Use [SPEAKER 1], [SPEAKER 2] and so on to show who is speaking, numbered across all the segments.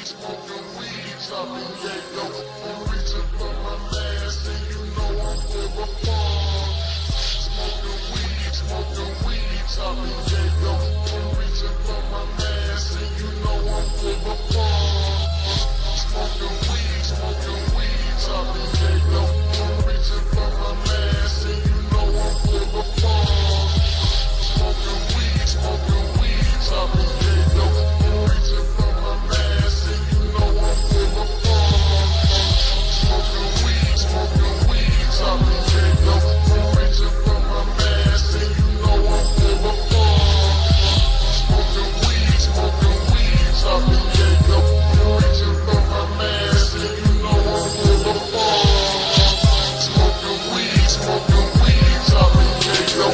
[SPEAKER 1] smoking weed, chopping yayo. I'm reaching for my mask, and you know I'm full of fun. Smoking weed, chopping yayo. I'm reaching for my mask, and you know I'm full of fun. Smoking weed, chopping yayo. I'm reaching for my mask, and you know I'm full of fun. Smoking weed, chopping yayo. I'm reaching for my mask, and you know I'm full of fun. Smoking weed, chopping yayo. I'm reaching for my mask, and you know I'm full of fun. Smoking weed, chopping yayo. I'm reaching for my mask, and you know I'm full of fun. Smoking weed, chopping yayo.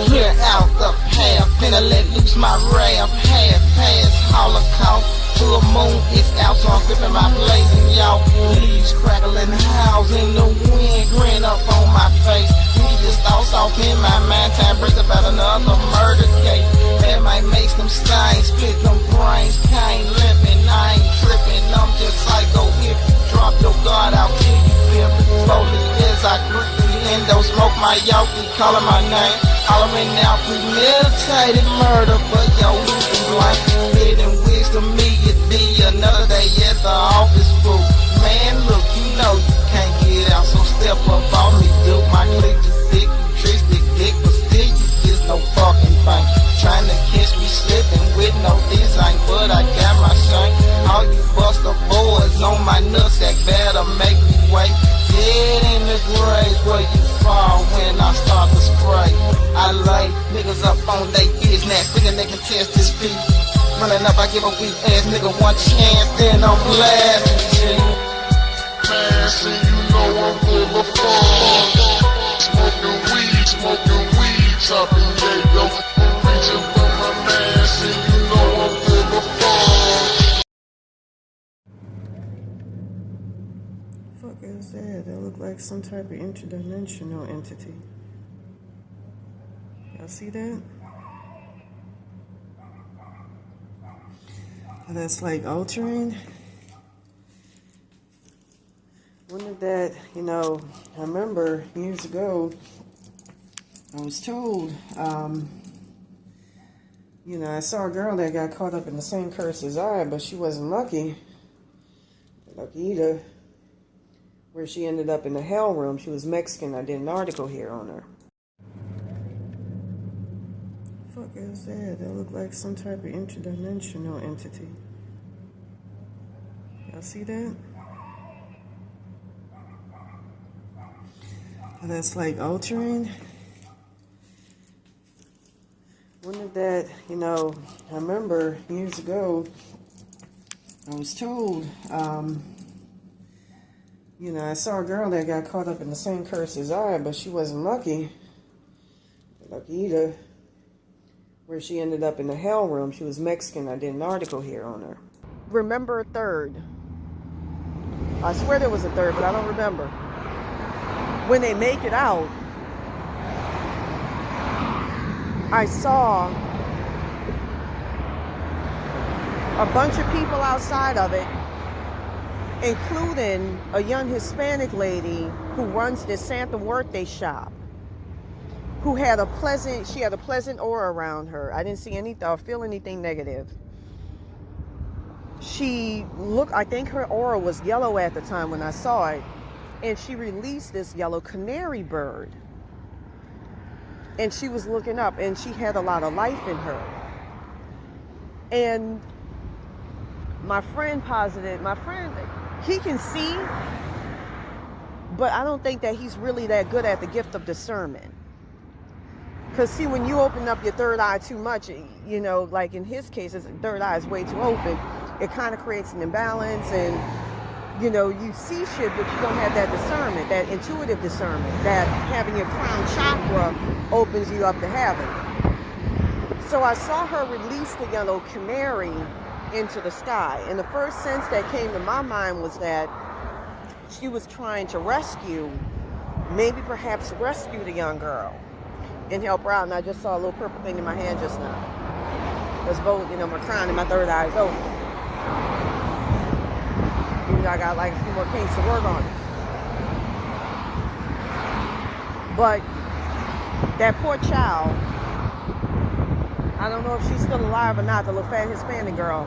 [SPEAKER 2] Clear out the path, finna let loose my wrath. Half past Holocaust, full moon is out, so I'm flipping my blazing, y'all. Leaves crackling, howls in the wind, grin up on my face. These thoughts off in my mind, time brings about another murder case. That might make them stains, split them brains, can't limping, I ain't tripping, I'm just psycho. If you drop your guard, I'll kill you, feel me. Slowly as I grip the endo, smoke my yoki, calling my name. Hollering out premeditated murder, but yo, who's to blame? Hidden wisdom, me, it be another day at the office, fool. Man, look, you know you can't get out, so step up on me, dude. My click is thick, you tricks the dick, but still you get no fucking thing. Trying to catch me slipping with no design, but I got my shine. All you buster boys on my nutsack better make me wait. Dead in the grave where you fall when I start to spray. I lay niggas up on they business, thinking they can test this beat. Running up, I give a weak ass nigga one chance, then I'm blasting.
[SPEAKER 1] Mask, and you know I'm full of fun. Smoking weed, chopping yayo. I'm reaching for my mask, and you know I'm full of fun.
[SPEAKER 3] Fuck is that? That look like some type of interdimensional entity. Y'all see that? That's like altering. Wonder if that, I remember years ago, I was told, I saw a girl that got caught up in the same curse as I, but she wasn't lucky either, where she ended up in the hell room. She was Mexican. I did an article here on her. Fuck is that? That look like some type of interdimensional entity. Y'all see that? That's like altering. Wonder if that, I remember years ago, I was told, I saw a girl that got caught up in the same curse as I, but she wasn't lucky either, where she ended up in the hell room. She was Mexican. I did an article here on her. Remember a third. I swear there was a third, but I don't remember. When they make it out, I saw a bunch of people outside of it, including a young Hispanic lady who runs this Santa Muerte shop, who had a pleasant aura around her. I didn't see anything or feel anything negative. I think her aura was yellow at the time when I saw it, and she released this yellow canary bird. And she was looking up, and she had a lot of life in her. And my friend, he can see, but I don't think that he's really that good at the gift of discernment. Because see, when you open up your third eye too much, like in his case, his third eye is way too open, it kind of creates an imbalance, and you see shit, but you don't have that discernment, that intuitive discernment, that having your crown chakra opens you up to having. So I saw her release the yellow canary into the sky, and the first sense that came to my mind was that she was trying to perhaps rescue the young girl and help her out. And I just saw a little purple thing in my hand just now. Because both, my crown and my third eye is open. got like a few more kinks to work on. But that poor child, I don't know if she's still alive or not, the little fat Hispanic girl,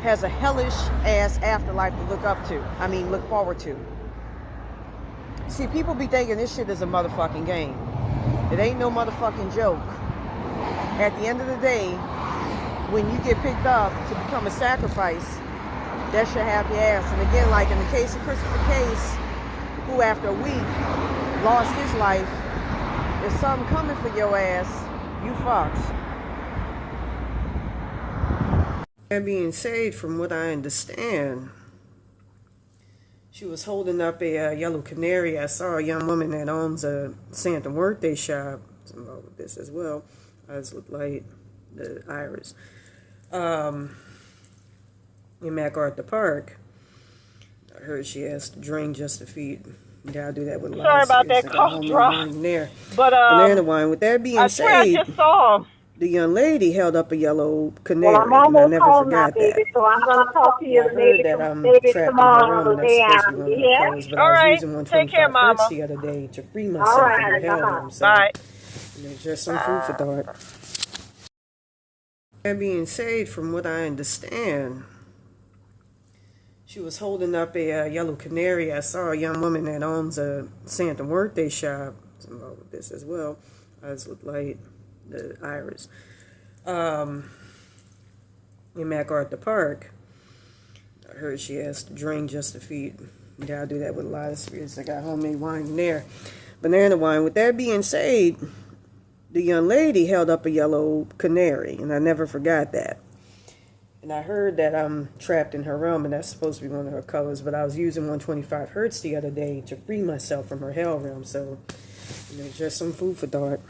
[SPEAKER 3] has a hellish ass afterlife to look up to. I mean, look forward to. See, people be thinking this shit is a motherfucking game. It ain't no motherfucking joke. At the end of the day, when you get picked up to become a sacrifice, that's your happy ass. And again, like in the case of Christopher Case, who after a week lost his life, if something coming for your ass, you fucks. That being said, from what I understand, she was holding up a yellow canary. I saw a young woman that owns a Santa Muerte shop. Something involved with this as well. Eyes look like the iris. In MacArthur Park, I heard she asked to drink just to feed. Yeah, I'll do that with a lot
[SPEAKER 4] Sorry
[SPEAKER 3] of
[SPEAKER 4] about that
[SPEAKER 3] spirits.
[SPEAKER 4] cough drop.
[SPEAKER 3] There.
[SPEAKER 4] But
[SPEAKER 3] Banana wine. With that being
[SPEAKER 4] I swear I
[SPEAKER 3] said,
[SPEAKER 4] just saw him.
[SPEAKER 3] the young lady held up a yellow canary,
[SPEAKER 5] Well, I'm
[SPEAKER 3] and I
[SPEAKER 5] almost
[SPEAKER 3] never
[SPEAKER 5] home now,
[SPEAKER 3] forgot
[SPEAKER 5] baby,
[SPEAKER 3] that.
[SPEAKER 5] so I'm going to talk to
[SPEAKER 3] And
[SPEAKER 5] you
[SPEAKER 3] I heard
[SPEAKER 5] maybe,
[SPEAKER 3] that I'm
[SPEAKER 5] maybe
[SPEAKER 3] trapped in her
[SPEAKER 5] tomorrow
[SPEAKER 3] room,
[SPEAKER 5] or
[SPEAKER 3] and
[SPEAKER 5] the
[SPEAKER 3] that's
[SPEAKER 5] day
[SPEAKER 3] supposed to be
[SPEAKER 5] after.
[SPEAKER 3] one of
[SPEAKER 5] You
[SPEAKER 3] her
[SPEAKER 5] hear?
[SPEAKER 3] colors, but
[SPEAKER 4] All
[SPEAKER 3] I was
[SPEAKER 4] right.
[SPEAKER 3] using
[SPEAKER 4] Take care,
[SPEAKER 3] 125 hertz
[SPEAKER 4] Mama.
[SPEAKER 3] the other day to free
[SPEAKER 5] All
[SPEAKER 3] myself from
[SPEAKER 5] right,
[SPEAKER 3] the hell room, so
[SPEAKER 4] Bye.
[SPEAKER 3] there's just some food for thought. That being said, from what I understand, she was holding up a yellow canary. I saw a young woman that owns a Santa Muerte shop. Something involved with this as well. Eyes look like the iris. In MacArthur Park, I heard she asked to drink just to feed. Yeah, I'll do that with a lot of spirits. I got homemade wine in there. Banana wine. With that being said, the young lady held up a yellow canary, and I never forgot that. And I heard that I'm trapped in her room, and that's supposed to be one of her colors, but I was using 125 hertz the other day to free myself from her hell realm, so there's just some food for thought.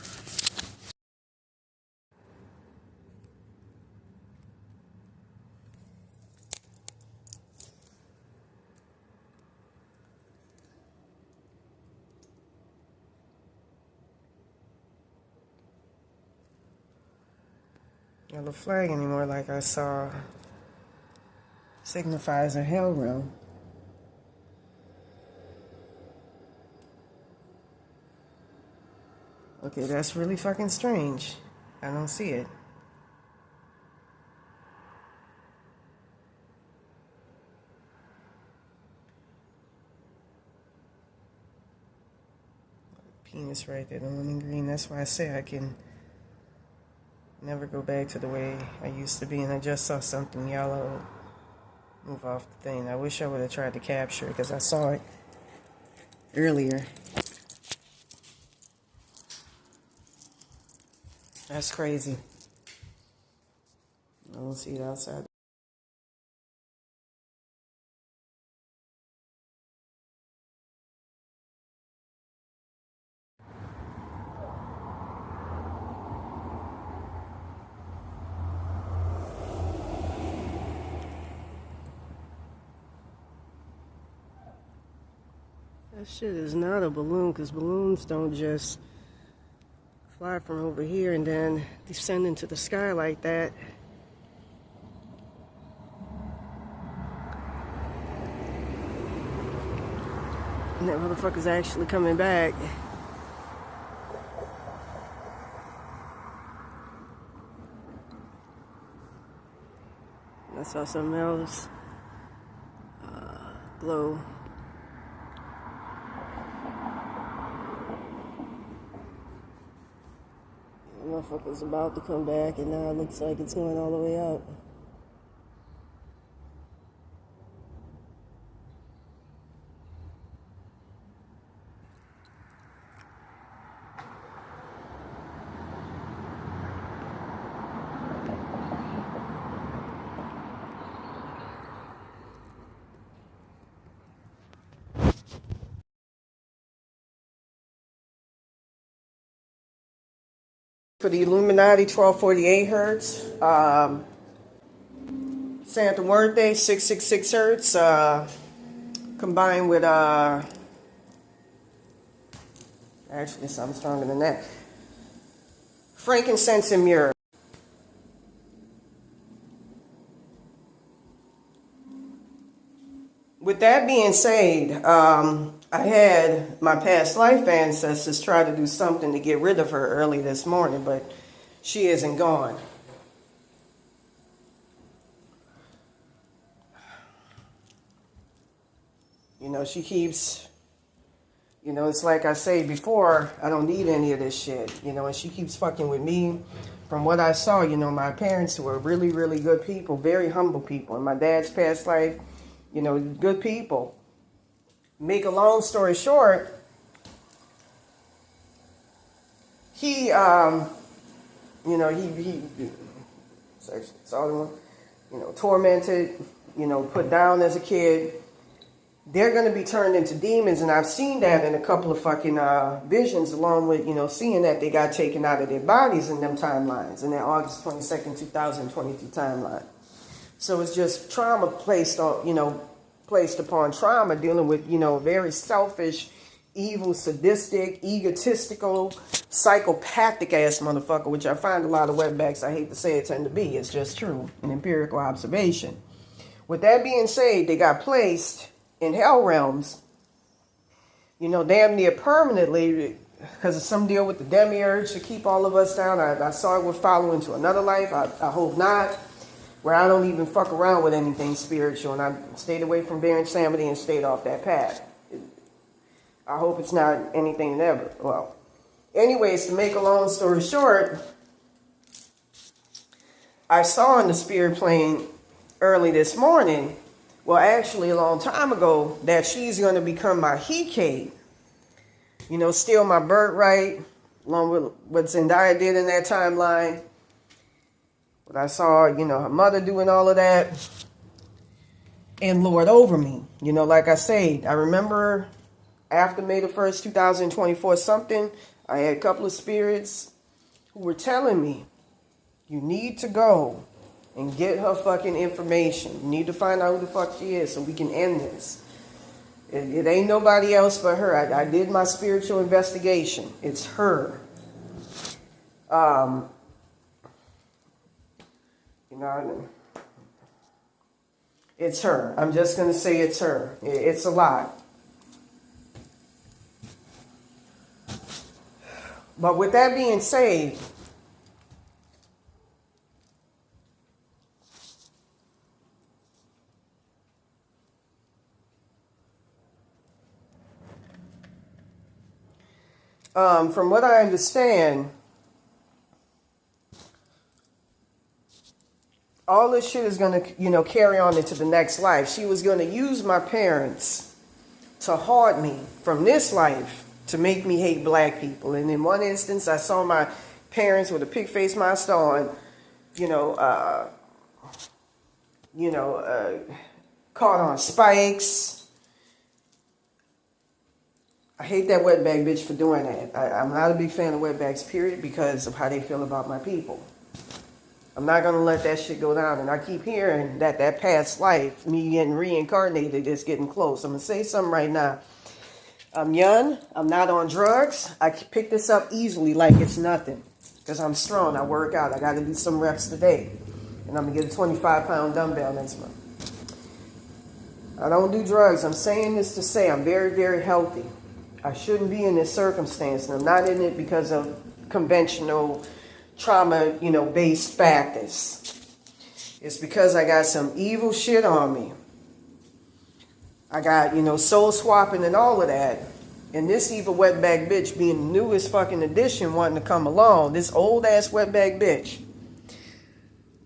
[SPEAKER 3] Yellow flag anymore, like I saw, signifies a hell realm. Okay, that's really fucking strange. I don't see it. Penis right there, the one in green. That's why I say I can never go back to the way I used to be. And I just saw something yellow move off the thing. I wish I would have tried to capture it because I saw it earlier. That's crazy. I don't see it outside. That shit is not a balloon, because balloons don't just fly from over here and then descend into the sky like that. And that motherfucker's actually coming back. I saw something else glow. The motherfucker's about to come back, and now it looks like it's going all the way up. For the Illuminati, 1248 hertz. Santa Muerte, 666 hertz. Combined with, actually something stronger than that. Frankincense and myrrh. With that being said, I had my past life ancestors try to do something to get rid of her early this morning, but she isn't gone. You know, she keeps, you know, it's like I said before, I don't need any of this shit, you know, and she keeps fucking with me. From what I saw, you know, my parents were really, really good people, very humble people. In my dad's past life, you know, good people. Make a long story short, he, you know, you know, tormented, you know, put down as a kid. They're going to be turned into demons, and I've seen that in a couple of fucking visions, along with, you know, seeing that they got taken out of their bodies in them timelines, in that August 22nd, 2022 timeline. So it's just trauma placed on, you know, placed upon trauma, dealing with, you know, very selfish, evil, sadistic, egotistical, psychopathic ass motherfucker, which I find a lot of wetbacks, I hate to say it, tend to be. It's just true, an empirical observation. With that being said, they got placed in hell realms, you know, damn near permanently, because of some deal with the demiurge to keep all of us down. I saw it would follow into another life. I hope not, where I don't even fuck around with anything spiritual, and I stayed away from bearing samity and stayed off that path. I hope it's not anything ever. Well, anyways, to make a long story short, I saw in the spirit plane early this morning, well, actually a long time ago, that she's going to become my He-Cade. You know, steal my birthright, along with what Zendaya did in that timeline. But I saw, you know, her mother doing all of that. And lord over me. You know, like I said, I remember after May the 1st, 2024 something, I had a couple of spirits who were telling me, you need to go and get her fucking information. You need to find out who the fuck she is so we can end this. It ain't nobody else but her. I did my spiritual investigation. It's her. You know, it's her. I'm just going to say it's her. It's a lot. But with that being said, from what I understand, all this shit is going to, you know, carry on into the next life. She was going to use my parents to haunt me from this life to make me hate black people. And in one instance, I saw my parents with a pig face mask on, caught on spikes. I hate that wetback bitch for doing that. I'm not a big fan of wetbacks, period, because of how they feel about my people. I'm not going to let that shit go down. And I keep hearing that past life, me getting reincarnated, is getting close. I'm going to say something right now. I'm young. I'm not on drugs. I can pick this up easily like it's nothing. Because I'm strong. I work out. I got to do some reps today. And I'm going to get a 25-pound dumbbell next month. I don't do drugs. I'm saying this to say I'm very, very healthy. I shouldn't be in this circumstance. And I'm not in it because of conventional trauma, based factors. It's because I got some evil shit on me. I got, soul swapping and all of that. And this evil wetback bitch being the newest fucking addition wanting to come along. This old ass wetback bitch.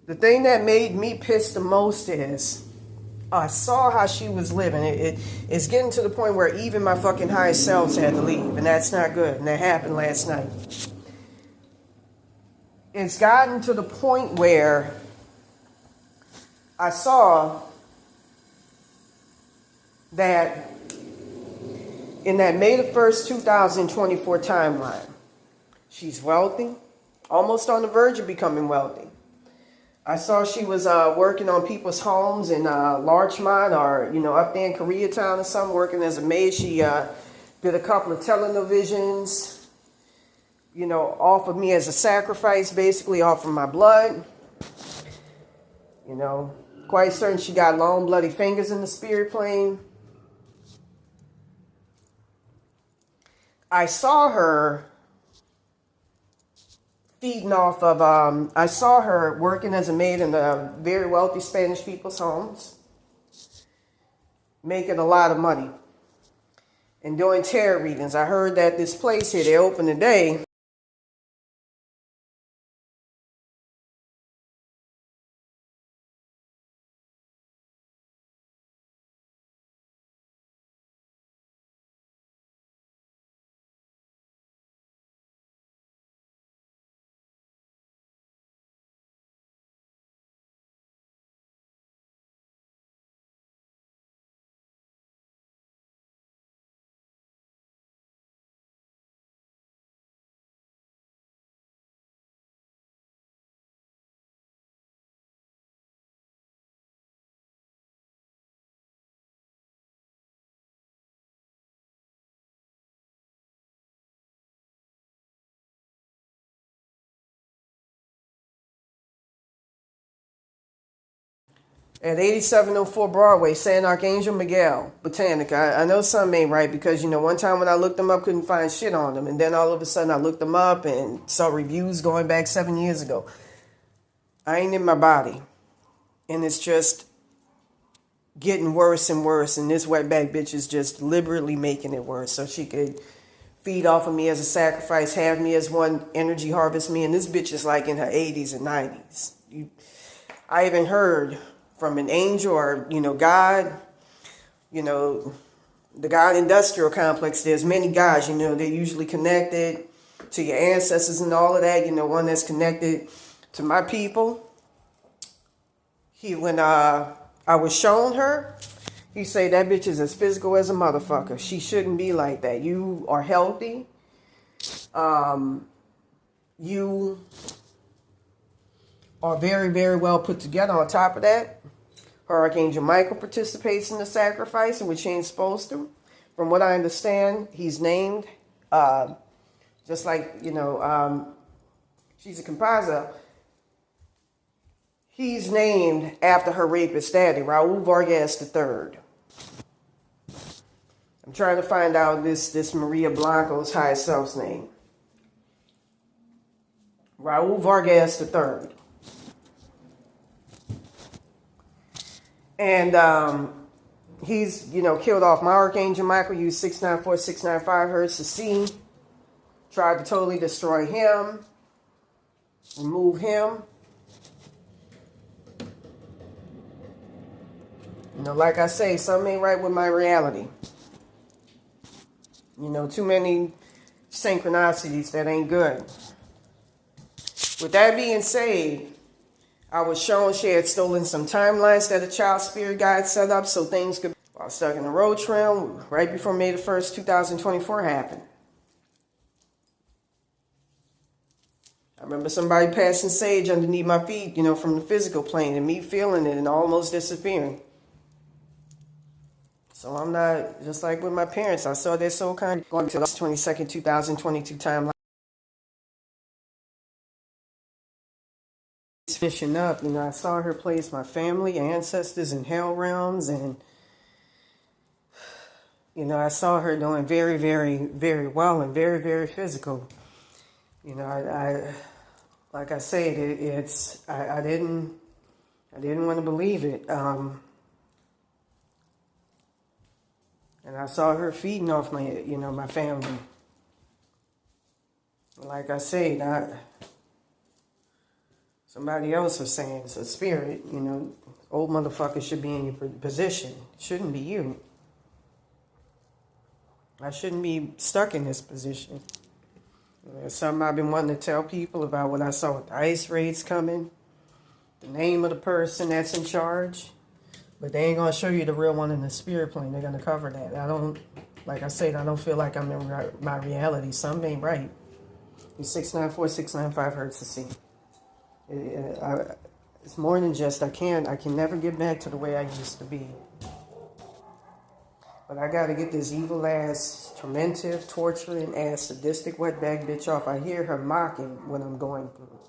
[SPEAKER 3] The thing that made me pissed the most is I saw how she was living. It's getting to the point where even my fucking highest selves had to leave. And that's not good. And that happened last night. It's gotten to the point where I saw that in that May the 1st, 2024 timeline, she's wealthy, almost on the verge of becoming wealthy. I saw she was working on people's homes in Larchmont or, up there in Koreatown or something, working as a maid. She did a couple of telenovisions, offered me as a sacrifice, basically offered my blood. Quite certain she got long bloody fingers in the spirit plane. I saw her feeding off of, I saw her working as a maid in the very wealthy Spanish people's homes, making a lot of money, and doing tarot readings. I heard that this place here, they opened today. At 8704 Broadway, San Archangel Miguel, Botanica. I know something ain't right because, one time when I looked them up, couldn't find shit on them. And then all of a sudden I looked them up and saw reviews going back 7 years ago. I ain't in my body. And it's just getting worse and worse. And this wetback bitch is just deliberately making it worse so she could feed off of me as a sacrifice, have me as one, energy harvest me. And this bitch is like in her 80s and 90s. I even heard from an angel or, God, the God industrial complex, there's many gods, they're usually connected to your ancestors and all of that, one that's connected to my people. When I was shown her, he said that bitch is as physical as a motherfucker. She shouldn't be like that. You are healthy. You are very, very well put together. On top of that, her Archangel Michael participates in the sacrifice, which he ain't supposed to. From what I understand, he's named, just like, she's a composer. He's named after her rapist daddy, Raul Vargas III. I'm trying to find out this Maria Blanco's high self's name. Raul Vargas III. And he's, killed off my Archangel Michael, used 694, 695 hertz to see. Tried to totally destroy him. Remove him. Like I say, something ain't right with my reality. Too many synchronicities that ain't good. With that being said, I was shown she had stolen some timelines that a child spirit guide set up so things could, while stuck in the road trail right before May the 1st, 2024 happened. I remember somebody passing sage underneath my feet, from the physical plane, and me feeling it and almost disappearing. So I'm not, just like with my parents, I saw their soul kind going to the 22nd, 2022 timeline. Fishing up, I saw her place my family, ancestors in hell realms, and I saw her doing very, very, very well and very, very physical. I like I said, I didn't want to believe it. And I saw her feeding off my, my family. Like I said, somebody else was saying it's a spirit, old motherfucker should be in your position. It shouldn't be you. I shouldn't be stuck in this position. There's something I've been wanting to tell people about what I saw with the ice raids coming, the name of the person that's in charge, but they ain't going to show you the real one in the spirit plane. They're going to cover that. Like I said, I don't feel like I'm in my reality. Something ain't right. It's 694, 695 hertz to see. It's more than just I can never get back to the way I used to be. But I gotta get this evil ass, tormentive, torturing ass, sadistic wetback bitch off. I hear her mocking what I'm going through.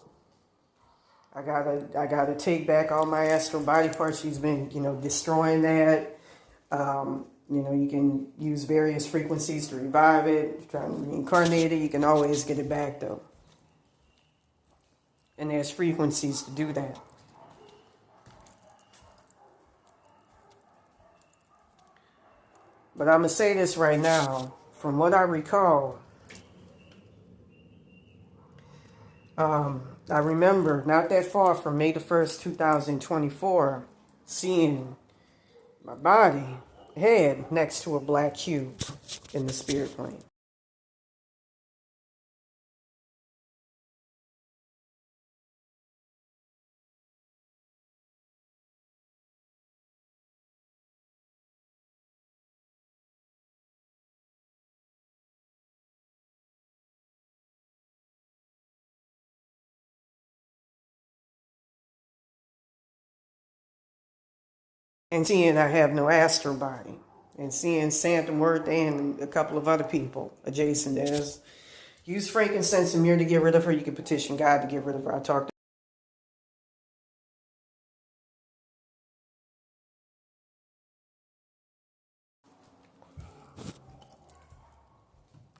[SPEAKER 3] I gotta take back all my astral body parts. She's been, destroying that. You can use various frequencies to revive it, try and reincarnate it. You can always get it back though. And there's frequencies to do that. But I'm going to say this right now. From what I recall, I remember not that far from May the 1st, 2024, seeing my body, head, next to a black cube in the spirit plane. And seeing I have no astral body. And seeing Santa Muerte and a couple of other people adjacent there. Use frankincense and myrrh to get rid of her. You can petition God to get rid of her. I talked.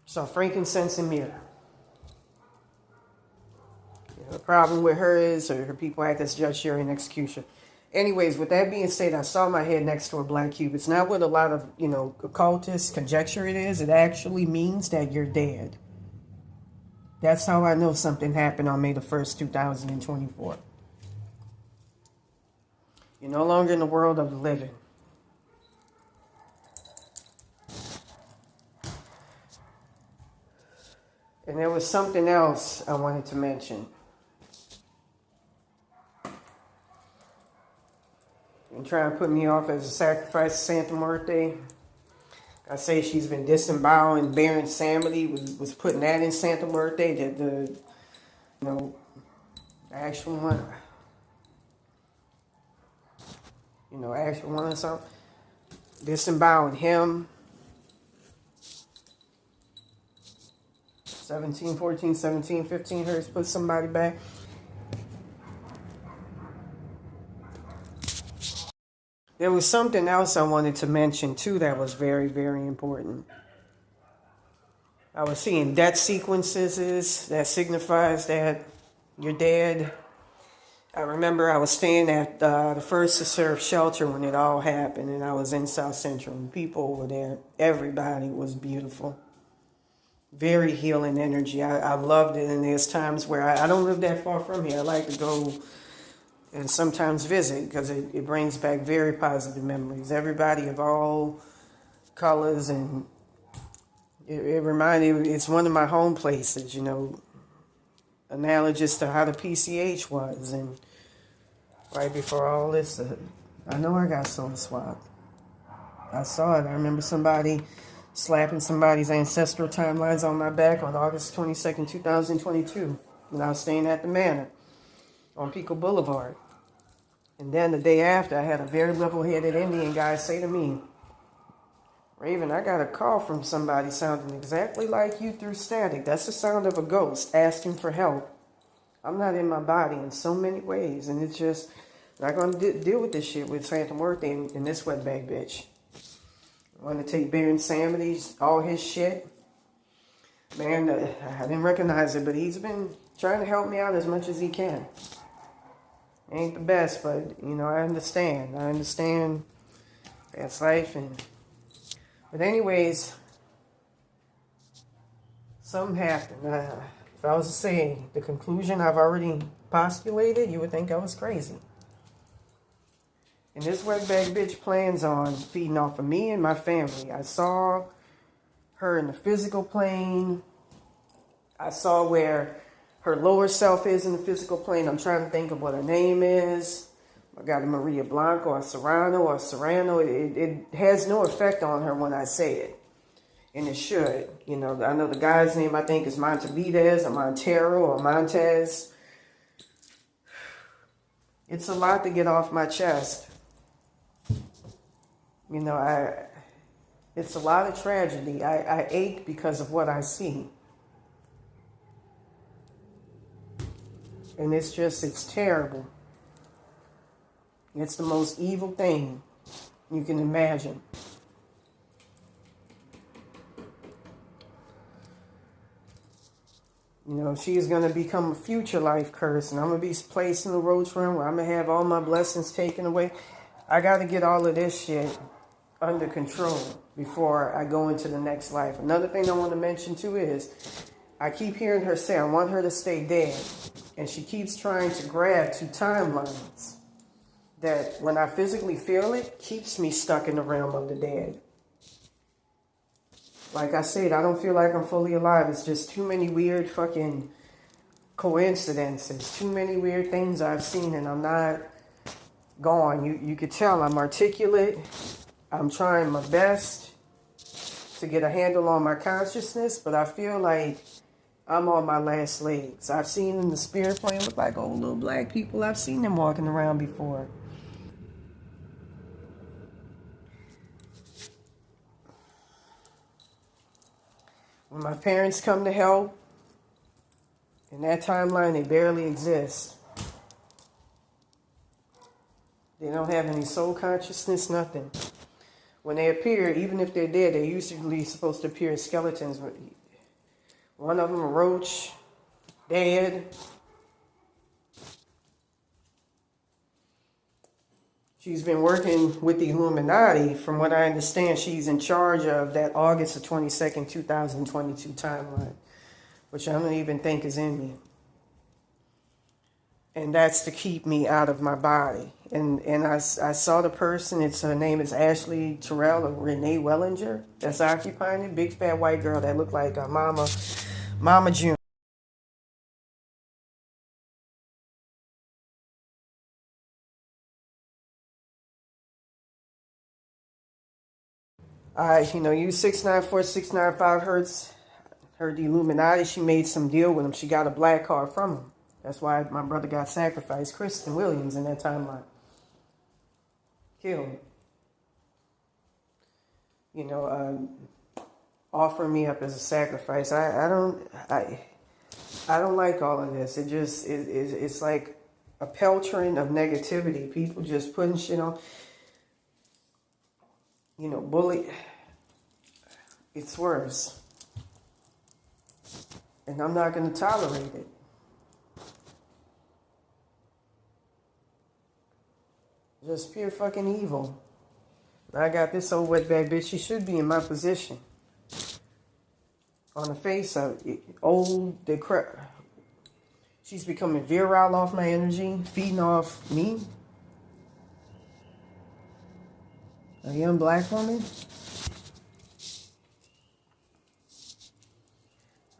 [SPEAKER 3] So frankincense and myrrh. The problem with her is her people act as judge, jury, and executioner. Anyways, with that being said, I saw my head next to a black cube. It's not what a lot of, occultists conjecture it is. It actually means that you're dead. That's how I know something happened on May the 1st, 2024. You're no longer in the world of the living. And there was something else I wanted to mention. And trying to put me off as a sacrifice to Santa Muerte. I say she's been disemboweling Baron Samedi, was putting that in Santa Muerte, the actual one. Actual one or something. Disemboweling him. 17, 14, 17, 15 hertz, put somebody back. There was something else I wanted to mention too that was very, very important. I was seeing death sequences that signifies that you're dead. I remember I was staying at the First to Serve shelter when it all happened, and I was in South Central, and people were there. Everybody was beautiful. Very healing energy. I loved it, and there's times where I don't live that far from here. I like to go and sometimes visit because it brings back very positive memories. Everybody of all colors, and it reminded me, it's one of my home places, analogous to how the PCH was. And right before all this, I know I got soul swapped. I saw it. I remember somebody slapping somebody's ancestral timelines on my back on August 22nd, 2022, when I was staying at the Manor on Pico Boulevard. And then the day after, I had a very level-headed Indian guy say to me, "Raven, I got a call from somebody sounding exactly like you through static. That's the sound of a ghost asking for help. I'm not in my body in so many ways, and it's just not going to deal with this shit with Santa Muerte and this wetbag bitch. I want to take Baron Samedi's, all his shit. Man, I didn't recognize it, but he's been trying to help me out as much as he can. Ain't the best, but, I understand. I understand that's life. But anyways, something happened. If I was to say the conclusion I've already postulated, you would think I was crazy. And this wetbag bitch plans on feeding off of me and my family. I saw her in the physical plane. I saw where her lower self is in the physical plane. I'm trying to think of what her name is. I got a Maria Blanco or Serrano or Serrano. It has no effect on her when I say it. And it should. I know the guy's name I think is Montevidez or Montero or Montez. It's a lot to get off my chest. It's a lot of tragedy. I ache because of what I see. And it's terrible. It's the most evil thing you can imagine. You know, she is going to become a future life curse, and I'm going to be placed in the roach room where I'm going to have all my blessings taken away. I got to get all of this shit under control before I go into the next life. Another thing I want to mention too is I keep hearing her say I want her to stay dead, and she keeps trying to grab two timelines that when I physically feel it keeps me stuck in the realm of the dead. Like I said, I don't feel like I'm fully alive. It's just too many weird fucking coincidences. Too many weird things I've seen, and I'm not gone. You could tell I'm articulate. I'm trying my best to get a handle on my consciousness, but I feel like I'm on my last legs. I've seen in the spirit plane look like old little black people. I've seen them walking around before. When my parents come to help, in that timeline, they barely exist. They don't have any soul consciousness, nothing. When they appear, even if they're dead, they're usually supposed to appear as skeletons. One of them, a roach, dead. She's been working with the Illuminati. From what I understand, she's in charge of that August the 22nd, 2022 timeline, which I don't even think is in me. And that's to keep me out of my body. And I saw the person, her name is Ashley Terrell or Renee Wellinger, that's occupying it. Big fat white girl that looked like Mama June. Use 694, 695 hertz. Heard the Illuminati, she made some deal with him. She got a black card from him. That's why my brother got sacrificed. Kristen Williams in that timeline. Killed. Offering me up as a sacrifice. I don't like all of this. It's like a peltering of negativity. People just putting shit on. Bully. It's worse. And I'm not going to tolerate it. Just pure fucking evil. I got this old wetback bitch. She should be in my position. On the face of it, old, decrepit. She's becoming virile off my energy, feeding off me. A young black woman.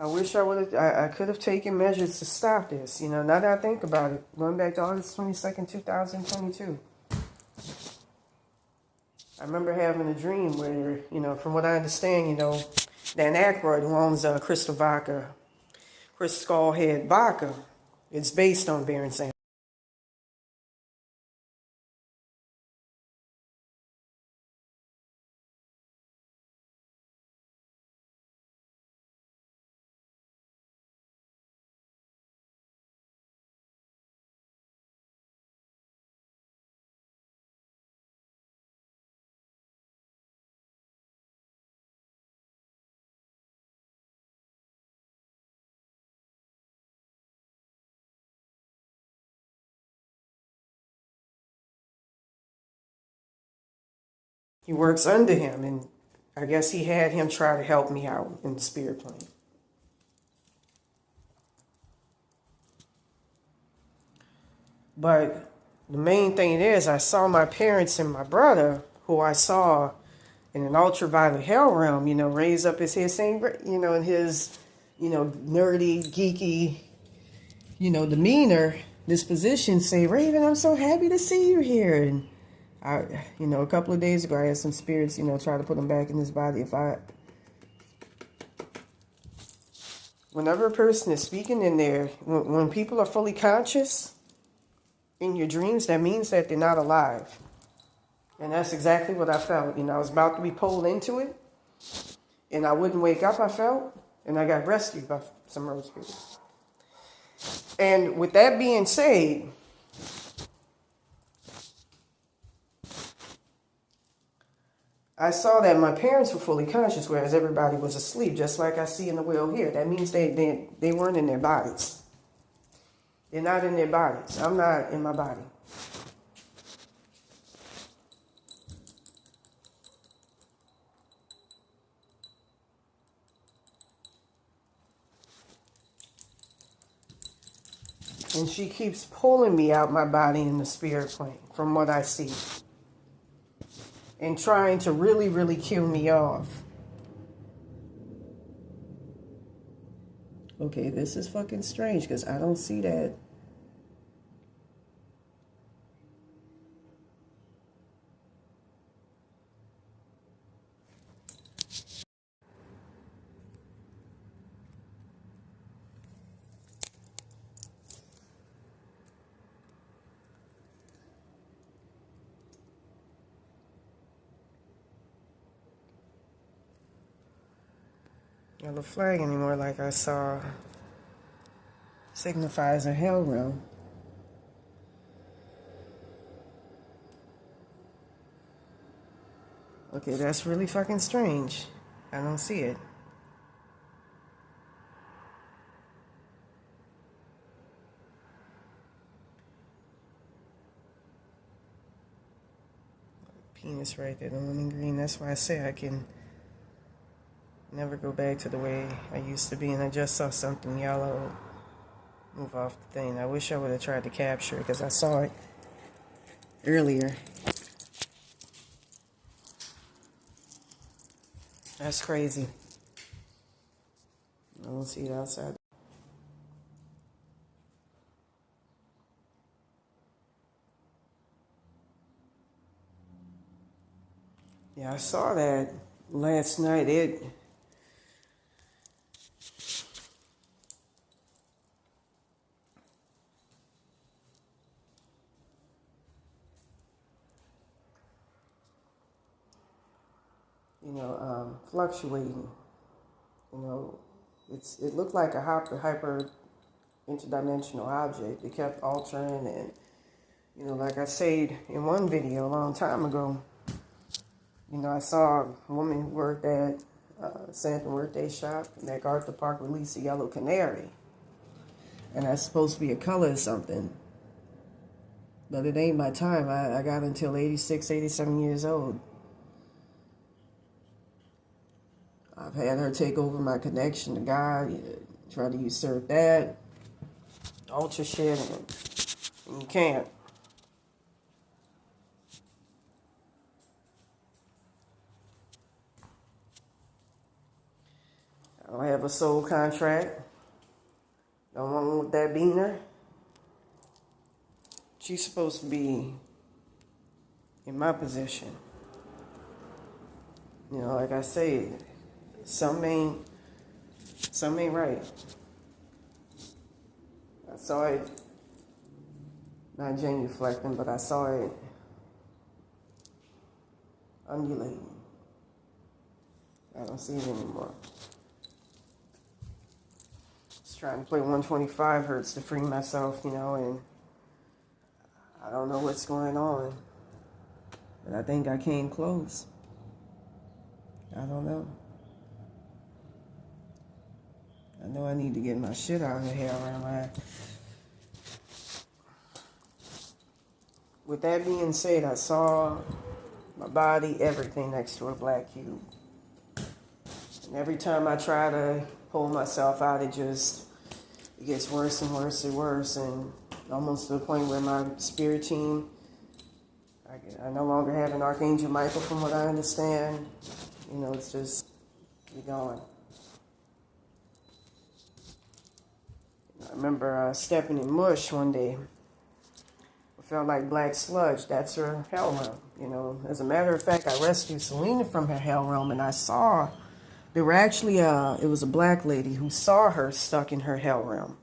[SPEAKER 3] I wish I could have taken measures to stop this. Now that I think about it, going back to August 22nd, 2022. I remember having a dream where, from what I understand, Dan Aykroyd, who owns Crystal Vodka, Crystal Skullhead Vodka, it's based on Baron Sam. He works under him, and I guess he had him try to help me out in the spirit plane. But the main thing is, I saw my parents and my brother, who I saw in an ultraviolet hell realm, raise up his head saying, in his, nerdy, geeky, demeanor, disposition, say, Raven, I'm so happy to see you here. And a couple of days ago, I had some spirits, try to put him back in his body. Whenever a person is speaking in there, when people are fully conscious in your dreams, that means that they're not alive. And that's exactly what I felt. I was about to be pulled into it, and I wouldn't wake up, I felt, and I got rescued by some road spirits. And with that being said, I saw that my parents were fully conscious, whereas everybody was asleep, just like I see in the will here. That means they weren't in their bodies. They're not in their bodies. I'm not in my body. And she keeps pulling me out my body in the spirit plane, from what I see. And trying to really, really kill me off. Okay, this is fucking strange, because I don't see that. The flag anymore, like I saw, signifies a hell realm. Okay, that's really fucking strange. I don't see it. Penis right there, the lemon green. That's why I say I can never go back to the way I used to be. And I just saw something yellow move off the thing. I wish I would have tried to capture it, because I saw it earlier. That's crazy. I don't see it outside. Yeah, I saw that last night. Fluctuating. It looked like a hyper interdimensional object. It kept altering, and like I said in one video a long time ago, I saw a woman who worked at Santa Muerte shop, and MacArthur Park released a yellow canary, and that's supposed to be a color or something, but it ain't my time. I got until 86, 87 years old. I've had her take over my connection to God, try to usurp that, alter shit, and you can't. I don't have a soul contract. Don't want with that beaner. She's supposed to be in my position. Like I say, some ain't right. I saw it, not genuflecting, but I saw it undulating. I don't see it anymore. Just trying to play 125 hertz to free myself, and I don't know what's going on. But I think I came close. I don't know. I know I need to get my shit out of here around my... With that being said, I saw my body, everything next to a black cube. And every time I try to pull myself out, it gets worse and worse and worse, and almost to the point where my spirit team, I no longer have an Archangel Michael from what I understand. It's just, you're going. I remember stepping in mush one day. It felt like black sludge. That's her hell realm. As a matter of fact, I rescued Selena from her hell realm, and I saw there were actually it was a black lady who saw her stuck in her hell realm.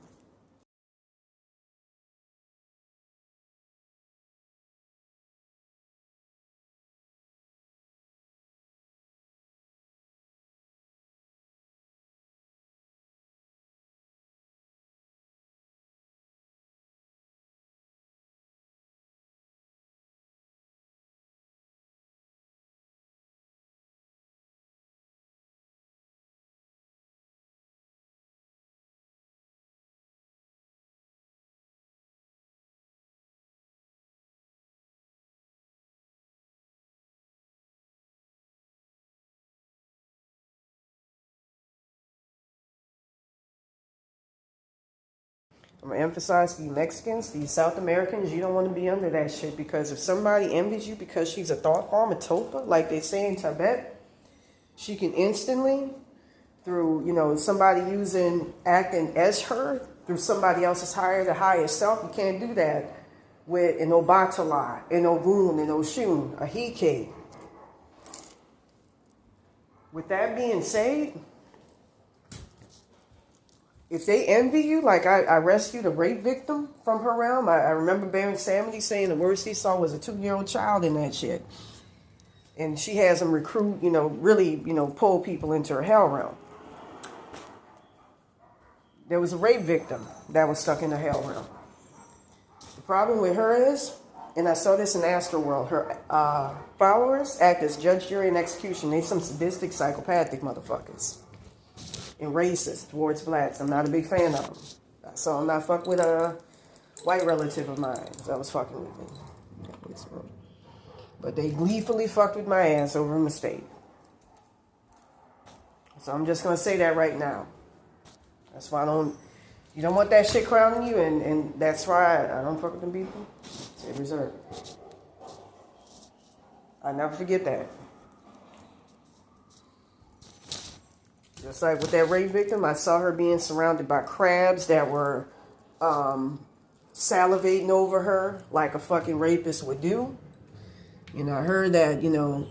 [SPEAKER 3] I'm going to emphasize to you Mexicans, to you South Americans, you don't want to be under that shit, because if somebody envies you because she's a thought form, a topa, like they say in Tibet, she can instantly, through, you know, somebody acting as her, through somebody else's the higher self, you can't do that with an Obatala, an Ogun, an Oshun, a Hike. With that being said, if they envy you, like I rescued a rape victim from her realm. I remember Baron Samedi saying the worst he saw was a 2-year-old child in that shit. And she has them recruit, you know, really, you know, pull people into her hell realm. There was a rape victim that was stuck in the hell realm. The problem with her is, and I saw this in Astroworld, her followers act as judge, jury, and execution. They some sadistic, psychopathic motherfuckers. And racist towards blacks. I'm not a big fan of them. So I'm not fucking with a white relative of mine that was fucking with me. But they gleefully fucked with my ass over a mistake. So I'm just going to say that right now. That's why you don't want that shit crowning you, and that's why I don't fuck with them people. Stay reserved. I never forget that. Just like with that rape victim, I saw her being surrounded by crabs that were salivating over her like a fucking rapist would do. You know, I heard that, you know,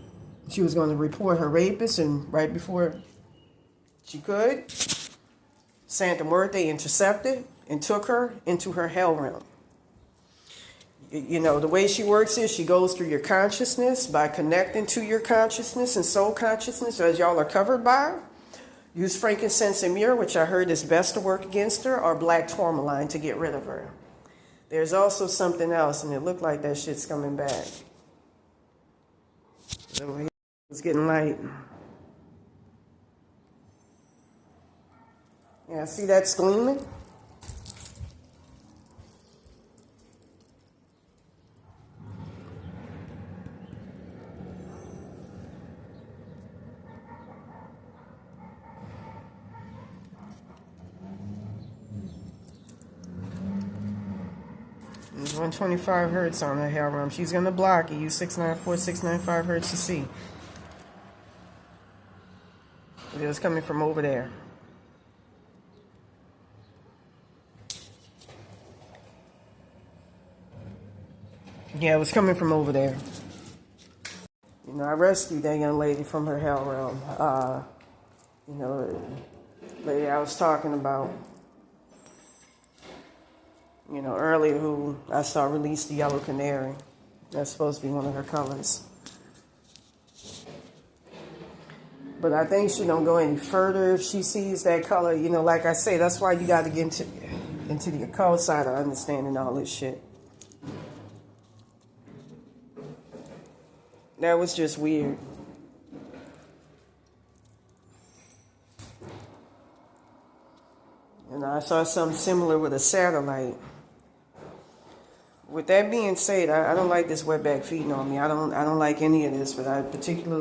[SPEAKER 3] she was going to report her rapist, and right before she could, Santa Muerte intercepted and took her into her hell realm. You know, the way she works is she goes through your consciousness by connecting to your consciousness and soul consciousness, as y'all are covered by. Use frankincense and myrrh, which I heard is best to work against her, or black tourmaline to get rid of her. There's also something else, and it looked like that shit's coming back. It's getting light. Yeah, see that's gleaming? There's 125 hertz on the hell realm. She's going to block it. Use 694, 695 hertz to see. It was coming from over there. Yeah, it was coming from over there. You know, I rescued that young lady from her hell realm. You know, the lady I was talking about, you know, earlier, who I saw release the yellow canary. That's supposed to be one of her colors. But I think she don't go any further if she sees that color. You know, like I say, that's why you got to get into the occult side of understanding all this shit. That was just weird. And I saw something similar with a satellite. With that being said, I don't like this wetback feeding on me. I don't like any of this, but she's an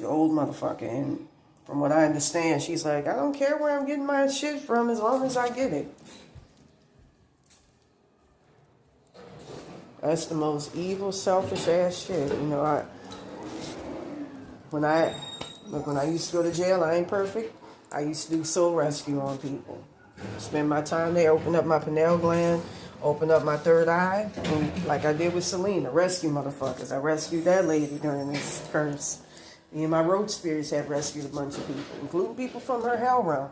[SPEAKER 3] old motherfucker, and from what I understand, she's like, I don't care where I'm getting my shit from as long as I get it. That's the most evil, selfish ass shit. You know, when I used to go to jail, I ain't perfect. I used to do soul rescue on people. Spend my time there, open up my pineal gland, open up my third eye, and like I did with Selena, rescue motherfuckers. I rescued that lady during this curse. Me and my road spirits have rescued a bunch of people, including people from her hell realm.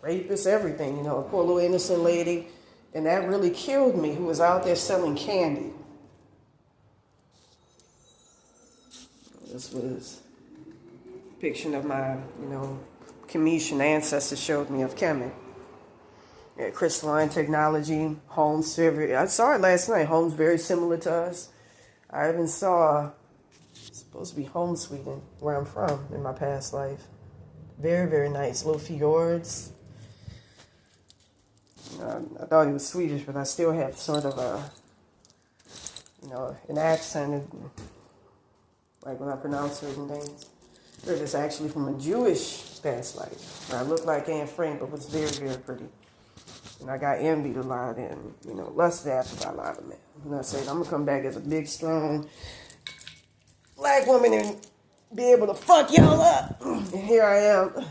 [SPEAKER 3] Rapists, everything, you know, a poor little innocent lady. And that really killed me, who was out there selling candy. This was a depiction of my, you know, Cometian ancestors showed me of Kemet. Yeah, crystalline technology, homes, I saw it last night, homes very similar to us. I even saw, it's supposed to be home Sweden, where I'm from in my past life. Very, very nice, little fjords. I thought he was Swedish, but I still have sort of a, you know, an accent, like when I pronounce certain things. It was actually from a Jewish past life, where I looked like Anne Frank, but was very, very pretty. And I got envied a lot and, lusted after by a lot of men. And I said, I'm going to come back as a big, strong black woman and be able to fuck y'all up. And here I am.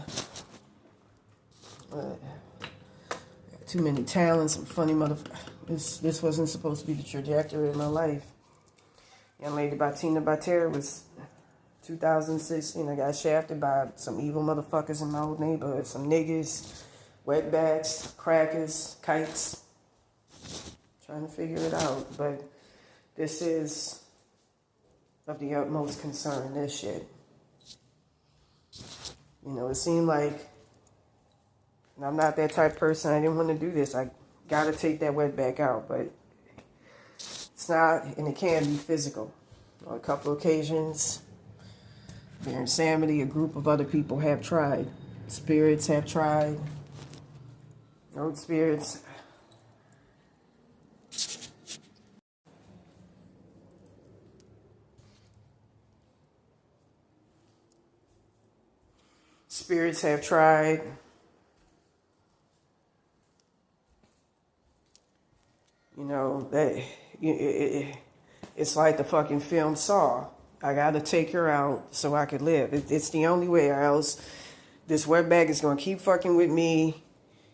[SPEAKER 3] Too many talents and funny motherfuckers. This wasn't supposed to be the trajectory of my life. Young Lady by Tina Batera was 2016. I got shafted by some evil motherfuckers in my old neighborhood. Some niggas, wetbacks, crackers, kites. Trying to figure it out. But this is of the utmost concern, this shit. It seemed like, and I'm not that type of person, I didn't want to do this. I gotta take that wetback out, but it's not, and it can be physical. On a couple occasions, here in Samity, a group of other people have tried. Spirits have tried. Old spirits. Spirits have tried. It's like the fucking film Saw. I gotta take her out so I could live. It's the only way, or else this wetbag is gonna keep fucking with me,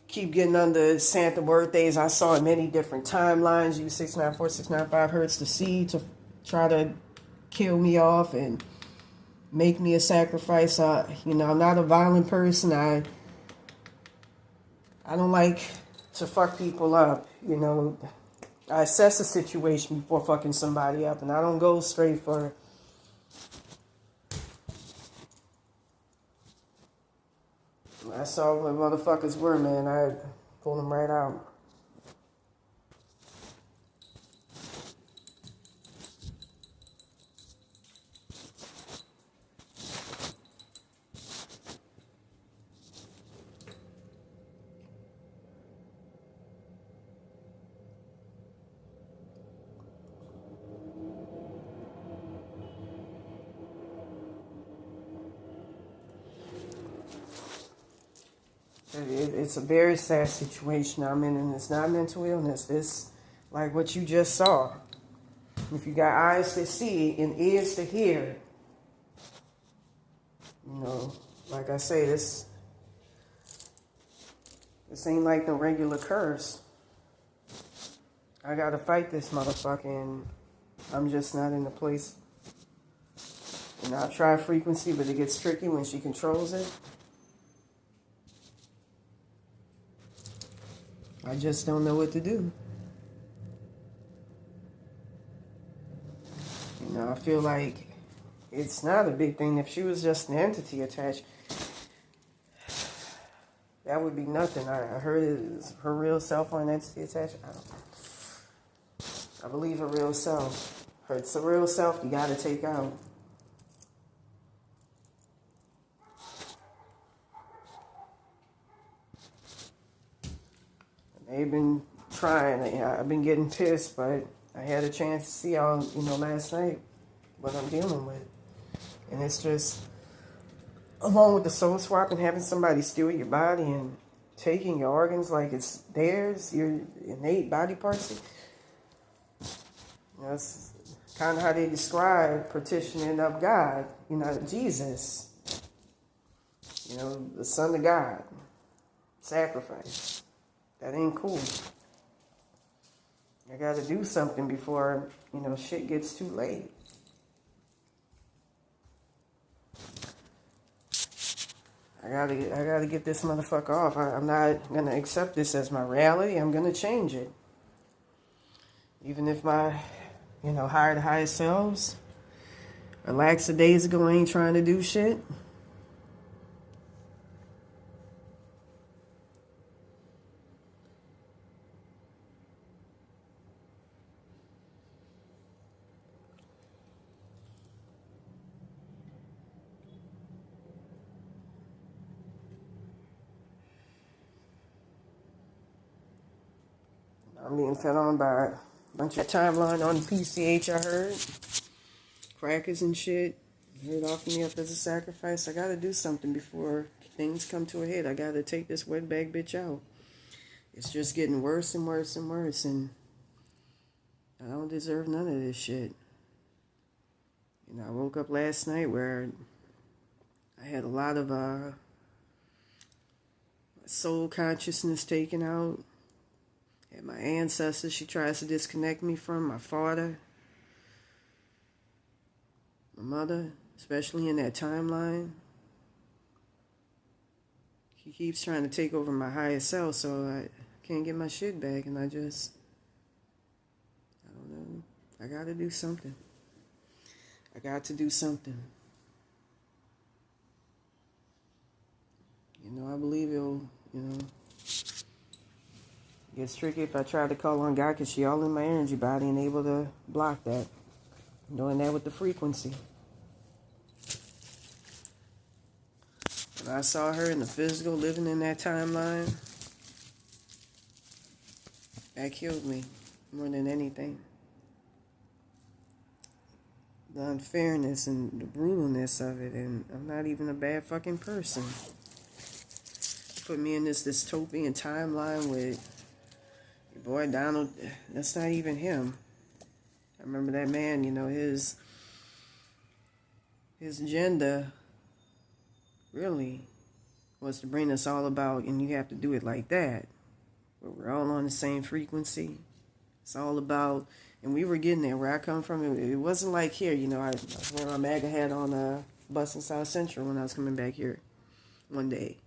[SPEAKER 3] keep getting under Santa birthdays. I saw in many different timelines. Use 694, 695 hertz to see to try to kill me off and make me a sacrifice. I'm not a violent person. I don't like to fuck people up. I assess the situation before fucking somebody up, and I don't go straight for. I saw what motherfuckers were, man. I pulled them right out. It's a very sad situation I'm in, and it's not mental illness. It's like what you just saw. If you got eyes to see and ears to hear, like I say, this ain't like no regular curse. I gotta fight this motherfucker, I'm just not in the place. I try frequency, but it gets tricky when she controls it. I just don't know what to do. I feel like it's not a big thing. If she was just an entity attached, that would be nothing. I heard it is her real self or an entity attached. I believe her real self. It's a real self you gotta take out. They've been trying. I've been getting pissed, but I had a chance to see y'all, last night what I'm dealing with. And it's just, along with the soul swap and having somebody steal your body and taking your organs like it's theirs, your innate body parts. That's kind of how they describe petitioning of God, Jesus. The Son of God. Sacrifice. That ain't cool. I gotta do something before, shit gets too late. I gotta get this motherfucker off. I'm not gonna accept this as my reality. I'm gonna change it. Even if my, higher selves, or lackadaisical ain't trying to do shit. I'm being fed on by a bunch of timeline on PCH, I heard. Crackers and shit. Heard offering me up as a sacrifice. I gotta do something before things come to a head. I gotta take this wetbag bitch out. It's just getting worse and worse and worse, and I don't deserve none of this shit. You know, I woke up last night where I had a lot of soul consciousness taken out. And my ancestors she tries to disconnect me from, my father, my mother, especially in that timeline. He keeps trying to take over my higher self, so I can't get my shit back, and I don't know. I gotta do something. I got to do something. You know, I believe it'll, it gets tricky if I try to call on God, because she all in my energy body and able to block that. Doing that with the frequency. When I saw her in the physical, living in that timeline, that killed me more than anything. The unfairness and the brutalness of it, and I'm not even a bad fucking person. Put me in this dystopian timeline with your boy Donald. That's not even him. I remember that man, his agenda really was to bring us all about, and you have to do it like that, where we're all on the same frequency. It's all about, and we were getting there. Where I come from, it wasn't like here. I was wearing my MAGA hat on a bus in South Central when I was coming back here one day,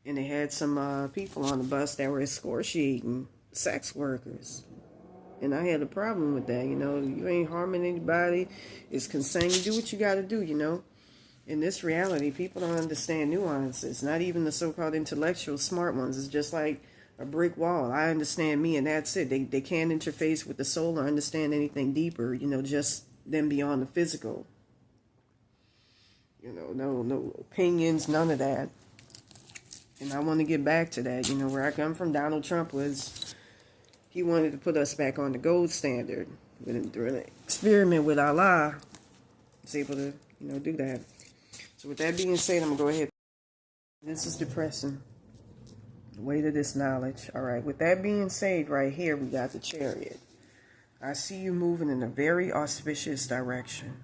[SPEAKER 3] and they had some people on the bus that were escorting sex workers. And I had a problem with that, You ain't harming anybody. It's consent. You do what you got to do, In this reality, people don't understand nuances. Not even the so-called intellectual smart ones. It's just like a brick wall. I understand me, and that's it. They can't interface with the soul or understand anything deeper, just them beyond the physical. No opinions, none of that. And I want to get back to that. Where I come from, Donald Trump he wanted to put us back on the gold standard. Through an experiment with Allah, was able to, do that. So with that being said, I'm going to go ahead. This is depressing. The weight of this knowledge. All right. With that being said, right here, we got the Chariot. I see you moving in a very auspicious direction.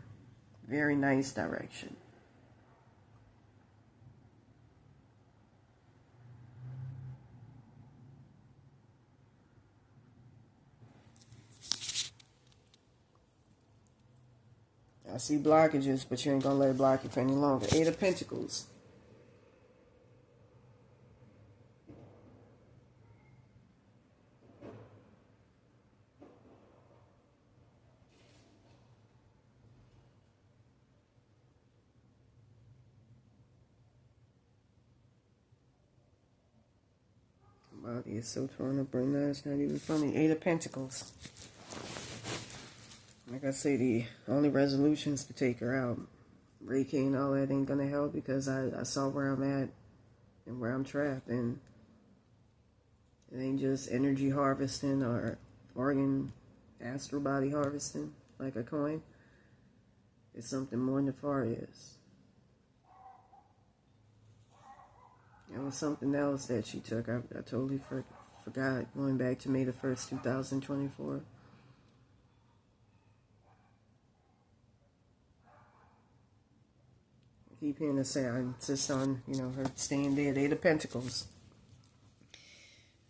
[SPEAKER 3] Very nice direction. I see blockages, but you ain't going to let it block you for any longer. 8 of Pentacles. My body is so torn up right now, it's not even funny. 8 of Pentacles. Like I say, the only resolution is to take her out. Reiki and all that ain't gonna help, because I saw where I'm at and where I'm trapped, and it ain't just energy harvesting or organ astral body harvesting like a coin. It's something more nefarious. It was something else that she took. I totally forgot, going back to May the 1st, 2024. Keep hearing her say, I insist on, her staying dead. 8 of Pentacles.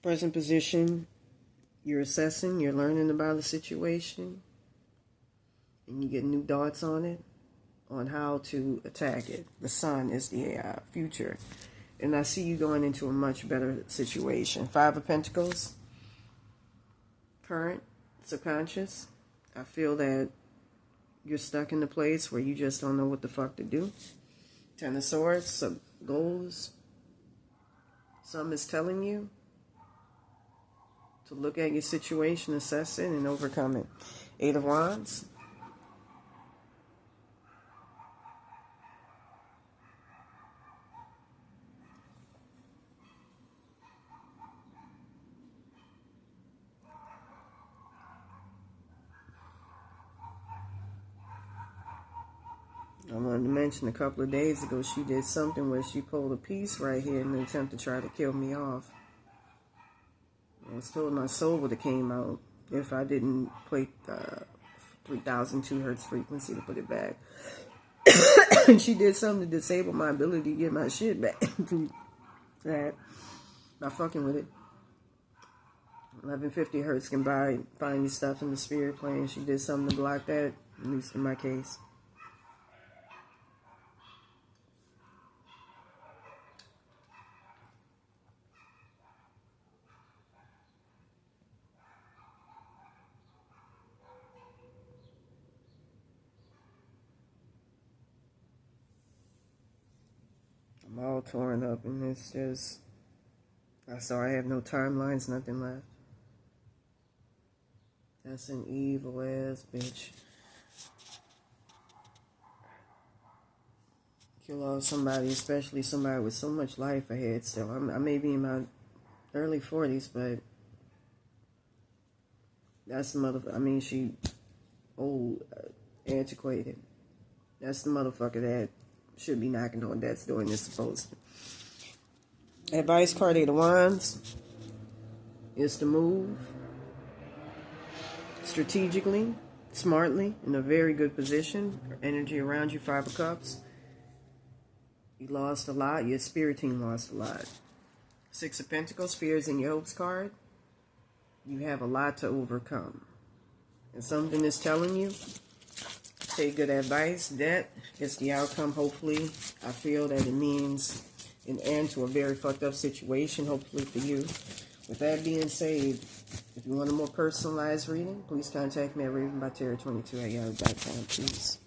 [SPEAKER 3] Present position, you're assessing, you're learning about the situation, and you get new thoughts on it, on how to attack it. The Sun is the future. And I see you going into a much better situation. 5 of Pentacles. Current, subconscious. I feel that you're stuck in a place where you just don't know what the fuck to do. 10 of Swords, some goals. Something is telling you to look at your situation, assess it, and overcome it. 8 of Wands. I wanted to mention a couple of days ago, she did something where she pulled a piece right here in an attempt to try to kill me off. I was told my soul would have came out if I didn't play 3002 hertz frequency to put it back. And she did something to disable my ability to get my shit back. That, not fucking with it. 1150 hertz can find your stuff in the spirit plane. She did something to block that, at least in my case. I'm all torn up, and it's just, I have no timelines, nothing left. That's an evil ass bitch. Kill off somebody, especially somebody with so much life ahead still. I may be in my early 40s, but that's the motherfucker. I mean, she old, antiquated. That's the motherfucker that should be knocking on death's door and is supposed to. Advice card, 8 of Wands, is to move strategically, smartly, in a very good position. Energy around you, 5 of Cups. You lost a lot. Your spirit team lost a lot. 6 of Pentacles, fears in your hopes card. You have a lot to overcome. And something is telling you, take good advice. That is the outcome, hopefully. I feel that it means an end to a very fucked up situation, hopefully for you. With that being said, if you want a more personalized reading, please contact me at ravenbyterror22@yahoo.com. Peace.